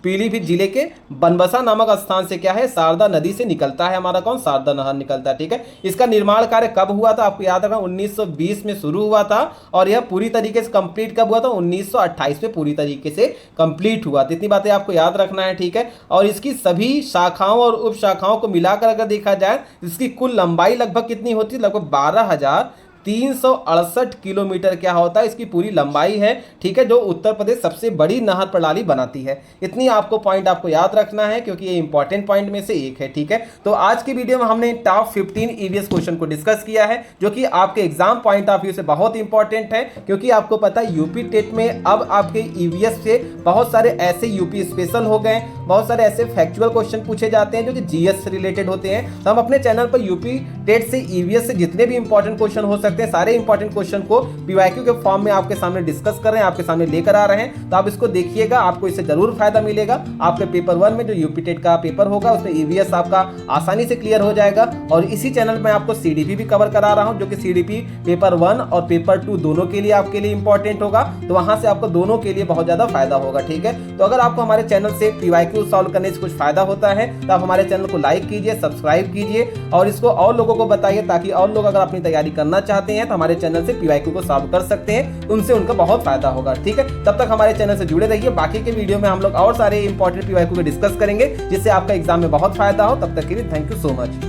पीलीभीत जिले के बनबसा नामक स्थान से क्या है शारदा नदी से निकलता है हमारा कौन, शारदा नहर निकलता है। ठीक है, इसका निर्माण कार्य कब हुआ था आपको याद रखना, 1920 में शुरू हुआ था और यह पूरी तरीके से कंप्लीट कब हुआ था, 1928 में पूरी तरीके से कंप्लीट हुआ था। इतनी बातें आपको याद रखना है। ठीक है, और इसकी सभी शाखाओं और उप शाखाओं को मिलाकर अगर देखा जाए इसकी कुल लंबाई लगभग कितनी होती है, लगभग 12,368 किलोमीटर क्या होता है इसकी पूरी लंबाई है। ठीक है, जो उत्तर प्रदेश सबसे बड़ी नहर प्रणाली बनाती है। इतनी आपको पॉइंट आपको याद रखना है क्योंकि ये इंपॉर्टेंट पॉइंट में से एक है। ठीक है, तो आज की वीडियो में हमने टॉप 15 ईवीएस क्वेश्चन को डिस्कस किया है जो कि आपके एग्जाम पॉइंट ऑफ व्यू से बहुत इंपॉर्टेंट है, क्योंकि आपको पता है यूपी टेट में अब आपके ईवीएस से बहुत सारे ऐसे यूपी स्पेशल हो गए, बहुत सारे ऐसे फैक्चुअल क्वेश्चन पूछे जाते हैं जो कि जीएस से रिलेटेड होते हैं। तो हम अपने चैनल पर यूपी टेट से ईवीएस से जितने भी इंपॉर्टेंट क्वेश्चन हो सकते हैं सारे इंपॉर्टेंट क्वेश्चन को पीवाईक्यू के फॉर्म में आपके सामने डिस्कस कर रहे हैं, आपके सामने लेकर आ रहे हैं। तो आप इसको देखिएगा, आपको इससे जरूर फायदा मिलेगा। आपके पेपर 1 में जो यूपी टेट का पेपर होगा उसमें ईवीएस आपका आसानी से क्लियर हो जाएगा। और इसी चैनल में आपको सीडीपी भी कवर करा रहा हूं जो कि सीडीपी पेपर 1 और पेपर 2 दोनों के लिए आपके लिए इंपॉर्टेंट होगा, तो वहां से आपको दोनों के लिए बहुत ज्यादा फायदा होगा। ठीक है, तो अगर आपको हमारे चैनल से पीवाईक्यू सॉल्व करने से कुछ फायदा होता है तो आप हमारे चैनल को लाइक कीजिए, सब्सक्राइब कीजिए और इसको और लोगों को बताइए, ताकि और लोग अगर अपनी तैयारी करना चाहते हैं तो हमारे चैनल से पीवाईक्यू को सॉल्व कर सकते हैं, उनसे उनका बहुत फायदा होगा। ठीक है, तब तक हमारे चैनल से जुड़े रहिए। बाकी के वीडियो में हम लोग और सारे इंपॉर्टेंट पीवाईक्यू को डिस्कस करेंगे जिससे आपका एग्जाम में बहुत फायदा हो। तब तक के लिए थैंक यू सो मच।